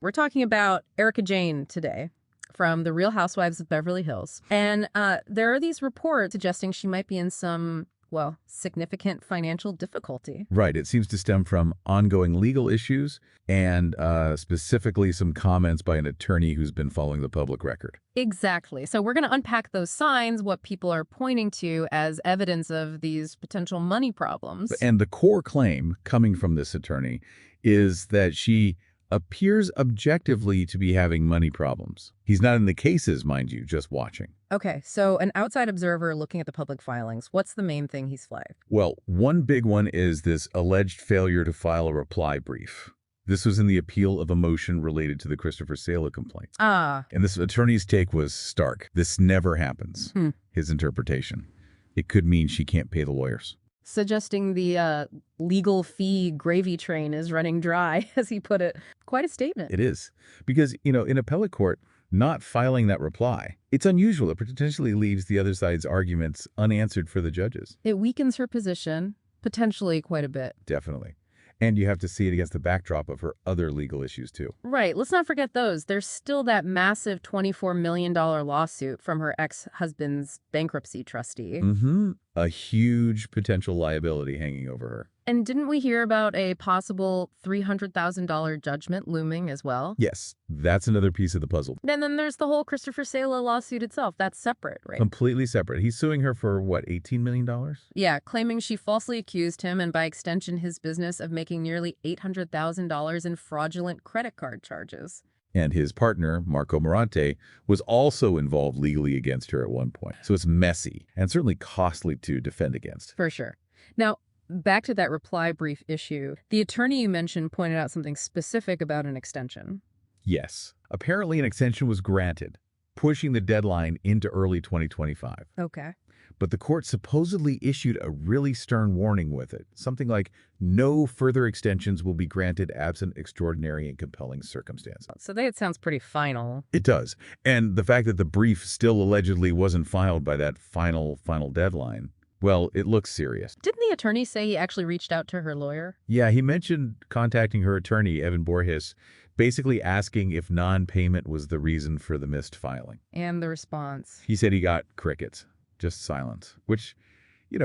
We're talking about Erika Jayne today from The Real Housewives of Beverly Hills. And there are these reports suggesting she might be in some, well, significant financial difficulty. Right. It seems to stem from ongoing legal issues and specifically some comments by an attorney who's been following the public record. Exactly. So we're going to unpack those signs, what people are pointing to as evidence of these potential money problems. And the core claim coming from this attorney is that she appears objectively to be having money problems. He's not in the cases, mind you, just watching. Okay, so an outside observer looking at the public filings, what's the main thing he's flagged? Well, one big one is this alleged failure to file a reply brief. This was in the appeal of a motion related to the Christopher Saylor complaint. Ah. And this attorney's take was stark. This never happens. His interpretation. It could mean she can't pay the lawyers. Suggesting the legal fee gravy train is running dry, as he put it. Quite a statement. It is. Because, in appellate court, not filing that reply, it's unusual. It potentially leaves the other side's arguments unanswered for the judges. It weakens her position, potentially quite a bit. Definitely. And you have to see it against the backdrop of her other legal issues, too. Right. Let's not forget those. There's still that massive $24 million lawsuit from her ex-husband's bankruptcy trustee. A huge potential liability hanging over her. And didn't we hear about a possible $300,000 judgment looming as well? Yes, that's another piece of the puzzle. And then there's the whole Christopher Saylor lawsuit itself. That's separate, right? Completely separate. He's suing her for, what, $18 million? Yeah, claiming she falsely accused him and by extension his business of making nearly $800,000 in fraudulent credit card charges. And his partner, Marco Morante, was also involved legally against her at one point. So it's messy and certainly costly to defend against. For sure. Now, back to that reply brief issue. The attorney you mentioned pointed out something specific about an extension. Yes. Apparently an extension was granted, pushing the deadline into early 2025. Okay. But the court supposedly issued a really stern warning with it. Something like, no further extensions will be granted absent extraordinary and compelling circumstances. So that sounds pretty final. It does. And the fact that the brief still allegedly wasn't filed by that final deadline, well, it looks serious. Didn't the attorney say he actually reached out to her lawyer? Yeah, he mentioned contacting her attorney, Evan Borges, basically asking if non-payment was the reason for the missed filing. And the response? He said he got crickets, just silence, which,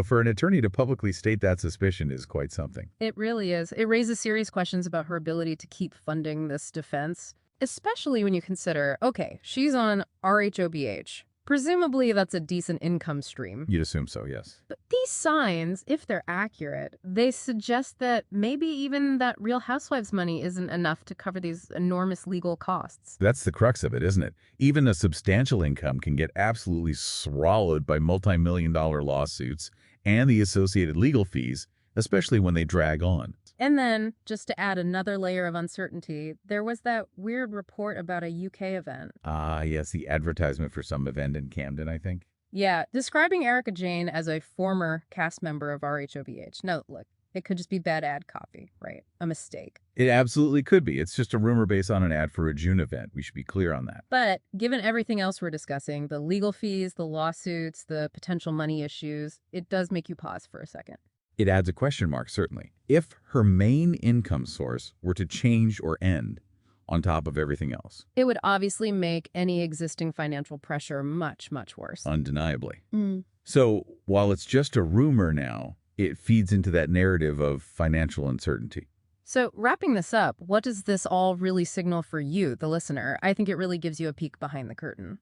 for an attorney to publicly state that suspicion is quite something. It really is. It raises serious questions about her ability to keep funding this defense, especially when you consider, okay, she's on RHOBH. Presumably, that's a decent income stream. You'd assume so, yes. But these signs, if they're accurate, they suggest that maybe even that Real Housewives money isn't enough to cover these enormous legal costs. That's the crux of it, isn't it? Even a substantial income can get absolutely swallowed by multi-million-dollar lawsuits and the associated legal fees, especially when they drag on. And then, just to add another layer of uncertainty, there was that weird report about a UK event. Ah, yes, the advertisement for some event in Camden, I think. Yeah, describing Erika Jayne as a former cast member of RHOBH. No, look, it could just be bad ad copy, right? A mistake. It absolutely could be. It's just a rumor based on an ad for a June event. We should be clear on that. But given everything else we're discussing, the legal fees, the lawsuits, the potential money issues, it does make you pause for a second. It adds a question mark, certainly. If her main income source were to change or end on top of everything else, it would obviously make any existing financial pressure much, much worse. Undeniably. So while it's just a rumor now, it feeds into that narrative of financial uncertainty. So wrapping this up, what does this all really signal for you, the listener? I think it really gives you a peek behind the curtain.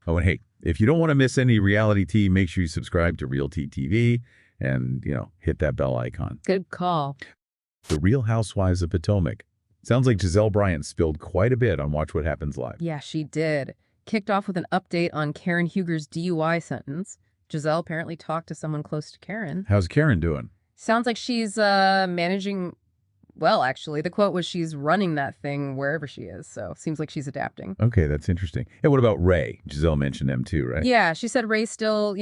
Oh, and hey, if you don't want to miss any reality tea, make sure you subscribe to Real Tea TV. And, hit that bell icon. Good call. The Real Housewives of Potomac. Sounds like Gizelle Bryant spilled quite a bit on Watch What Happens Live. Yeah, she did. Kicked off with an update on Karen Huger's DUI sentence. Gizelle apparently talked to someone close to Karen. How's Karen doing? Sounds like she's managing well, actually. The quote was she's running that thing wherever she is, so seems like she's adapting. Okay, that's interesting. And what about Ray? Giselle mentioned him too, right? Yeah, she said Ray's still,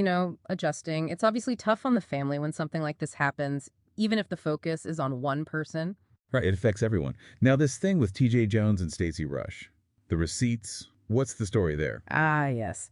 adjusting. It's obviously tough on the family when something like this happens, even if the focus is on one person. Right, it affects everyone. Now, this thing with TJ Jones and Stacey Rush, the receipts, what's the story there? Ah, yes.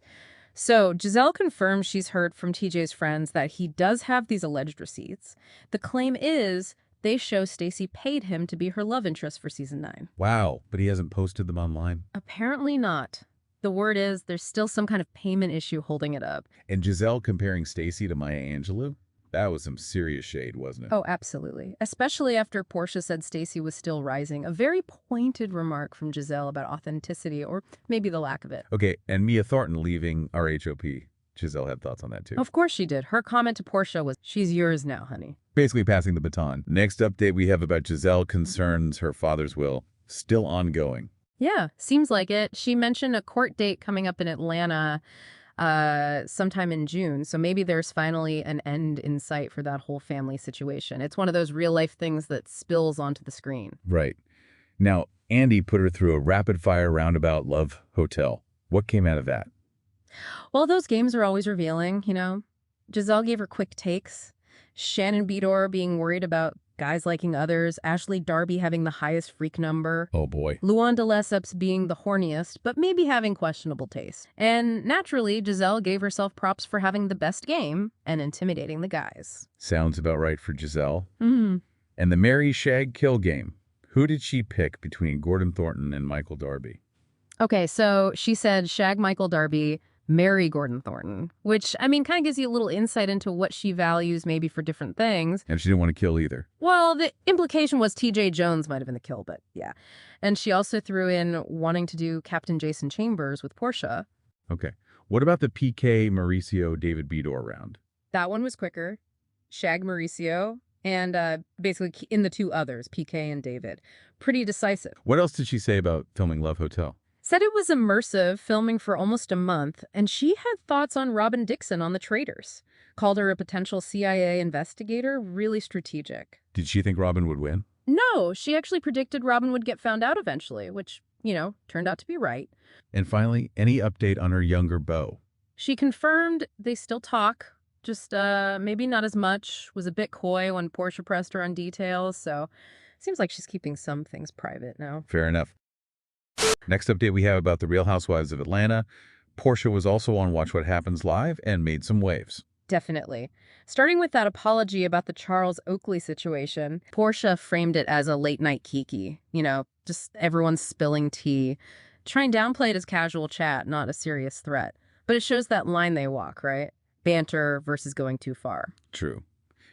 So Gizelle confirms she's heard from TJ's friends that he does have these alleged receipts. The claim is They show Stacey paid him to be her love interest for season 9. Wow, but he hasn't posted them online. Apparently not. The word is there's still some kind of payment issue holding it up. And Gizelle comparing Stacey to Maya Angelou? That was some serious shade, wasn't it? Oh, absolutely. Especially after Porsha said Stacey was still rising. A very pointed remark from Gizelle about authenticity, or maybe the lack of it. Okay, and Mia Thornton leaving RHOP. Gizelle had thoughts on that too. Of course she did. Her comment to Porsha was, "She's yours now, honey." Basically passing the baton. Next update we have about Gizelle concerns her father's will. Still ongoing. Yeah, seems like it. She mentioned a court date coming up in Atlanta sometime in June. So maybe there's finally an end in sight for that whole family situation. It's one of those real life things that spills onto the screen. Right. Now, Andy put her through a rapid-fire roundabout love hotel. What came out of that? Well, those games are always revealing, you know. Gizelle gave her quick takes. Shannon Beador being worried about guys liking others. Ashley Darby having the highest freak number. Oh, boy. Luann de Lesseps being the horniest, but maybe having questionable taste. And naturally, Gizelle gave herself props for having the best game and intimidating the guys. Sounds about right for Gizelle. Mm-hmm. And the Mary Shag kill game. Who did she pick between Gordon Thornton and Michael Darby? Okay, so she said shag Michael Darby, marry Gordon Thornton, which, I mean, kind of gives you a little insight into what she values maybe for different things. And she didn't want to kill either. Well, the implication was T.J. Jones might have been the kill, but yeah. And she also threw in wanting to do Captain Jason Chambers with Porsha. Okay. What about the PK, Mauricio, David Beador round? That one was quicker. Shag Mauricio and basically in the two others, PK and David. Pretty decisive. What else did she say about filming Love Hotel? Said it was immersive, filming for almost a month, and she had thoughts on Robin Dixon on The Traitors. Called her a potential CIA investigator, really strategic. Did she think Robin would win? No, she actually predicted Robin would get found out eventually, which, you know, turned out to be right. And finally, any update on her younger Beau? She confirmed they still talk, just maybe not as much, was a bit coy when Porsha pressed her on details, so seems like she's keeping some things private now. Fair enough. Next update we have about the Real Housewives of Atlanta. Porsha was also on Watch What Happens Live and made some waves. Definitely. Starting with that apology about the Charles Oakley situation, Porsha framed it as a late-night kiki. You know, just everyone spilling tea. Try and downplay it as casual chat, not a serious threat. But it shows that line they walk, right? Banter versus going too far. True.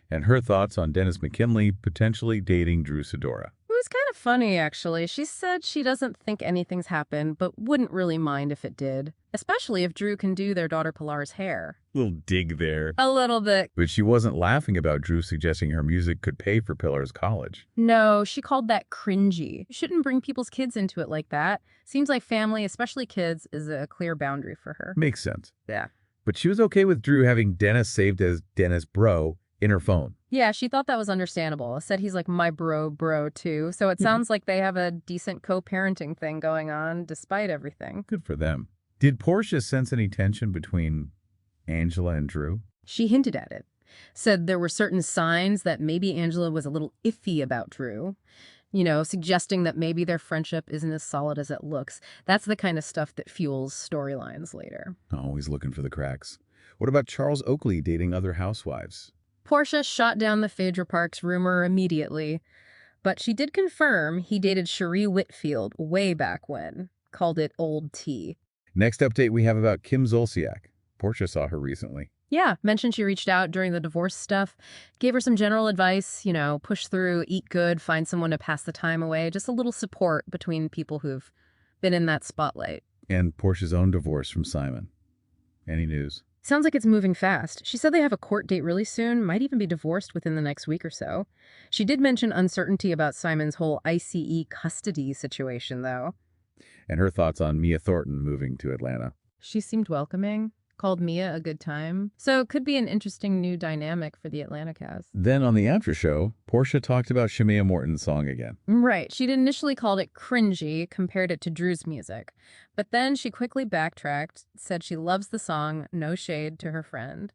And her thoughts on Dennis McKinley potentially dating Drew Sidora. It was kind of funny, actually. She said she doesn't think anything's happened, but wouldn't really mind if it did. Especially if Drew can do their daughter Pilar's hair. Little dig there. A little bit. But she wasn't laughing about Drew suggesting her music could pay for Pilar's college. No, she called that cringy. You shouldn't bring people's kids into it like that. Seems like family, especially kids, is a clear boundary for her. Makes sense. Yeah. But she was okay with Drew having Dennis saved as Dennis Bro in her phone. Yeah, she thought that was understandable. Said he's like my bro too. So it sounds like they have a decent co-parenting thing going on despite everything. Good for them. Did Porsha sense any tension between Angela and Drew? She hinted at it. Said there were certain signs that maybe Angela was a little iffy about Drew. You know, suggesting that maybe their friendship isn't as solid as it looks. That's the kind of stuff that fuels storylines later. Always looking for the cracks. What about Charles Oakley dating other housewives? Porsha shot down the Phaedra Parks rumor immediately, but she did confirm he dated Cherie Whitfield way back when. Called it old tea. Next update we have about Kim Zolciak. Porsha saw her recently. Yeah, mentioned she reached out during the divorce stuff, gave her some general advice, you know, push through, eat good, find someone to pass the time away, just a little support between people who've been in that spotlight. And Porsha's own divorce from Simon. Any news? Sounds like it's moving fast. She said they have a court date really soon, might even be divorced within the next week or so. She did mention uncertainty about Simon's whole ICE custody situation, though. And her thoughts on Mia Thornton moving to Atlanta. She seemed welcoming, called Mia a good time. So it could be an interesting new dynamic for the Atlanta cast. Then on the after show, Porsha talked about Shemea Morton's song again. Right. She'd initially called it cringy, compared it to Drew's music. But then she quickly backtracked, said she loves the song, no shade to her friend.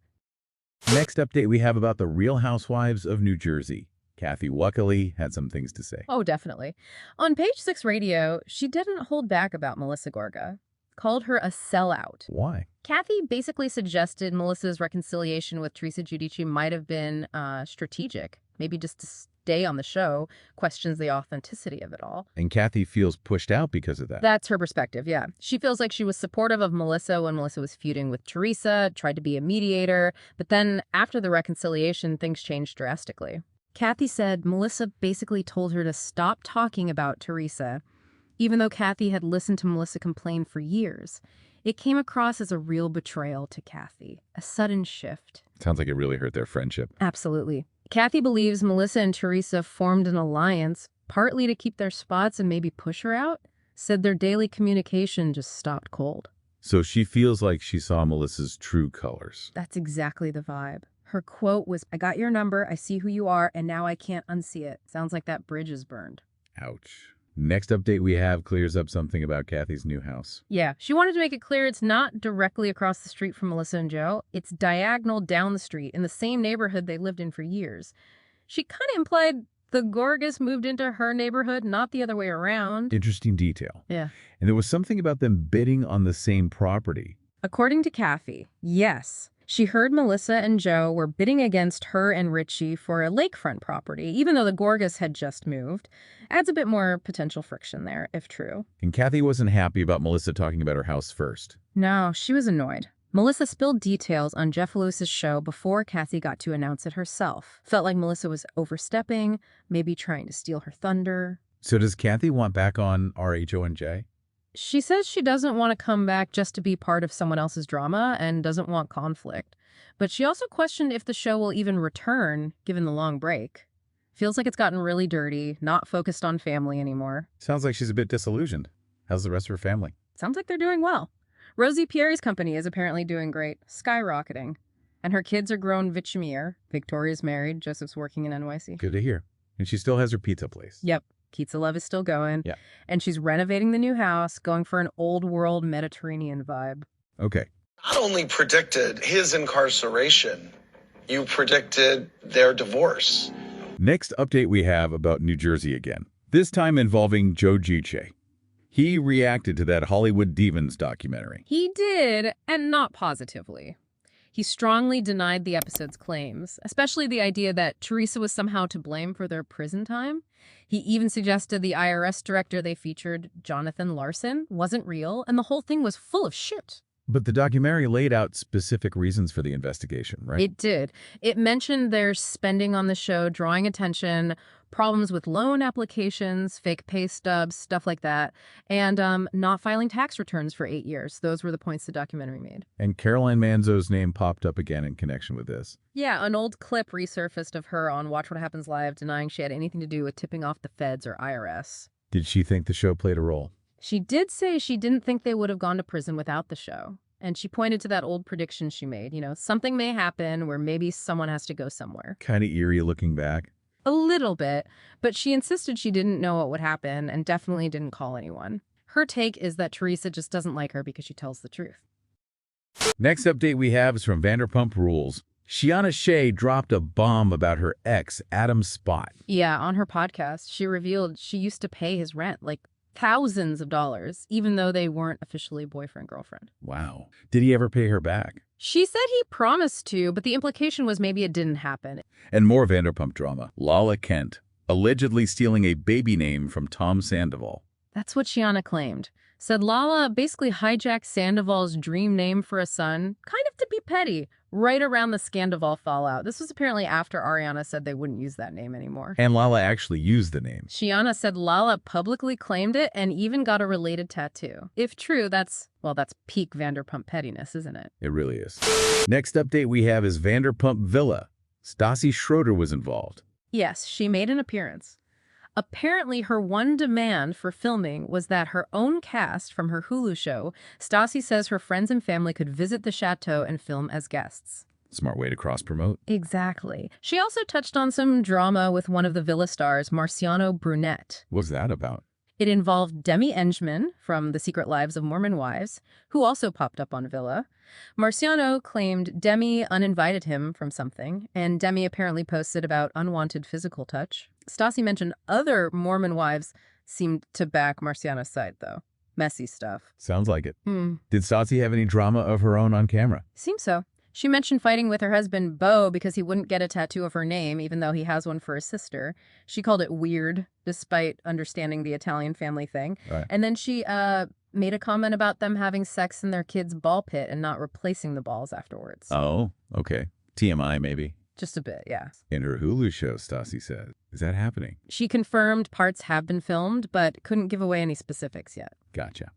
Next update we have about the Real Housewives of New Jersey. Kathy Wakile had some things to say. Oh, definitely. On Page 6 Radio, she didn't hold back about Melissa Gorga. Called her a sellout. Why? Kathy basically suggested Melissa's reconciliation with Teresa Giudice might have been strategic. Maybe just to day on the show, questions the authenticity of it all. And Kathy feels pushed out because of that. That's her perspective, yeah. She feels like she was supportive of Melissa when Melissa was feuding with Teresa, tried to be a mediator, but then after the reconciliation, things changed drastically. Kathy said Melissa basically told her to stop talking about Teresa, even though Kathy had listened to Melissa complain for years. It came across as a real betrayal to Kathy, a sudden shift. Sounds like it really hurt their friendship. Absolutely. Kathy believes Melissa and Teresa formed an alliance, partly to keep their spots and maybe push her out. Said their daily communication just stopped cold. So she feels like she saw Melissa's true colors. That's exactly the vibe. Her quote was, "I got your number, I see who you are, and now I can't unsee it." Sounds like that bridge is burned. Ouch. Next update we have clears up something about Kathy's new house. Yeah, she wanted to make it clear it's not directly across the street from Melissa and Joe. It's diagonal down the street in the same neighborhood they lived in for years. She kind of implied the Gorgas moved into her neighborhood, not the other way around. Interesting detail. Yeah. And there was something about them bidding on the same property. According to Kathy, yes. She heard Melissa and Joe were bidding against her and Richie for a lakefront property, even though the Gorgas had just moved. Adds a bit more potential friction there, if true. And Kathy wasn't happy about Melissa talking about her house first. No, she was annoyed. Melissa spilled details on Jeff Lewis's show before Kathy got to announce it herself. Felt like Melissa was overstepping, maybe trying to steal her thunder. So does Kathy want back on RHONJ? She says she doesn't want to come back just to be part of someone else's drama and doesn't want conflict. But she also questioned if the show will even return, given the long break. Feels like it's gotten really dirty, not focused on family anymore. Sounds like she's a bit disillusioned. How's the rest of her family? Sounds like they're doing well. Rosie Pierre's company is apparently doing great, skyrocketing. And her kids are grown Vichimir. Victoria's married, Joseph's working in NYC. Good to hear. And she still has her pizza place. Yep. Pizza Love is still going. Yeah. And she's renovating the new house, going for an old world Mediterranean vibe. Okay. Not only predicted his incarceration, you predicted their divorce. Next update we have about New Jersey again. This time involving Joe Giudice. He reacted to that Hollywood Divas documentary. He did, and not positively. He strongly denied the episode's claims, especially the idea that Teresa was somehow to blame for their prison time. He even suggested the IRS director they featured, Jonathan Larson, wasn't real, and the whole thing was full of shit. But the documentary laid out specific reasons for the investigation, right? It did. It mentioned their spending on the show, drawing attention, problems with loan applications, fake pay stubs, stuff like that, and not filing tax returns for 8 years. Those were the points the documentary made. And Caroline Manzo's name popped up again in connection with this. Yeah, an old clip resurfaced of her on Watch What Happens Live denying she had anything to do with tipping off the feds or IRS. Did she think the show played a role? She did say she didn't think they would have gone to prison without the show. And she pointed to that old prediction she made. You know, something may happen where maybe someone has to go somewhere. Kind of eerie looking back. A little bit, but she insisted she didn't know what would happen and definitely didn't call anyone. Her take is that Teresa just doesn't like her because she tells the truth. Next update we have is from Vanderpump Rules. Scheana Shay dropped a bomb about her ex, Adam Spott. Yeah, on her podcast, she revealed she used to pay his rent, like thousands of dollars, even though they weren't officially boyfriend-girlfriend. Wow. Did he ever pay her back? She said he promised to, but the implication was maybe it didn't happen. And more Vanderpump drama. Lala Kent, allegedly stealing a baby name from Tom Sandoval. That's what Scheana claimed. Said Lala basically hijacked Sandoval's dream name for a son, kind of to be petty, right around the Scandoval fallout. This was apparently after Ariana said they wouldn't use that name anymore. And Lala actually used the name. Scheana said Lala publicly claimed it and even got a related tattoo. If true, that's peak Vanderpump pettiness, isn't it? It really is. Next update we have is Vanderpump Villa. Stassi Schroeder was involved. Yes, she made an appearance. Apparently, her one demand for filming was that her own cast from her Hulu show, Stassi says her friends and family could visit the chateau and film as guests. Smart way to cross-promote. Exactly. She also touched on some drama with one of the Villa stars, Marciano Brunette. What's that about? It involved Demi from The Secret Lives of Mormon Wives, who also popped up on Villa. Marciano claimed Demi uninvited him from something, and Demi apparently posted about unwanted physical touch. Stassi mentioned other Mormon wives seemed to back Marciano's side, though. Messy stuff. Sounds like it. Did Stassi have any drama of her own on camera? Seems so. She mentioned fighting with her husband, Beau, because he wouldn't get a tattoo of her name, even though he has one for his sister. She called it weird, despite understanding the Italian family thing. Right. And then she made a comment about them having sex in their kid's ball pit and not replacing the balls afterwards. Oh, okay. TMI, maybe. Just a bit, yeah. In her Hulu show, Stassi said. Is that happening? She confirmed parts have been filmed, but couldn't give away any specifics yet. Gotcha.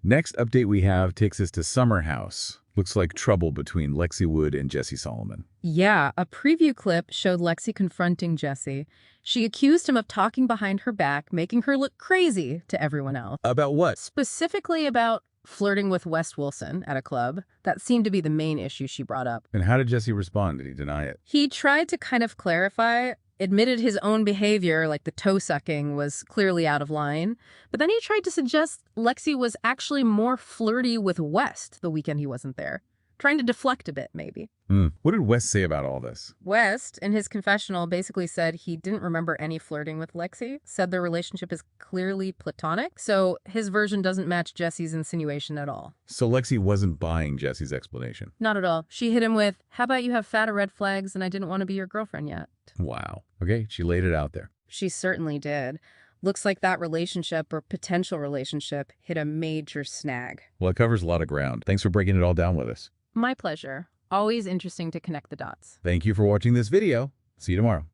Next update we have takes us to Summer House. Looks like trouble between Lexi Wood and Jesse Solomon. Yeah, a preview clip showed Lexi confronting Jesse. She accused him of talking behind her back, making her look crazy to everyone else. About what? Specifically about flirting with Wes Wilson at a club. That seemed to be the main issue she brought up. And how did Jesse respond? Did he deny it? He tried to kind of clarify, admitted his own behavior, like the toe-sucking, was clearly out of line. But then he tried to suggest Lexi was actually more flirty with West the weekend he wasn't there. Trying to deflect a bit, maybe. What did Wes say about all this? West, in his confessional, basically said he didn't remember any flirting with Lexi, said their relationship is clearly platonic, so his version doesn't match Jesse's insinuation at all. So Lexi wasn't buying Jesse's explanation? Not at all. She hit him with, how about you have fatter red flags and I didn't want to be your girlfriend yet? Wow. Okay, she laid it out there. She certainly did. Looks like that relationship or potential relationship hit a major snag. Well, it covers a lot of ground. Thanks for breaking it all down with us. My pleasure. Always interesting to connect the dots. Thank you for watching this video. See you tomorrow.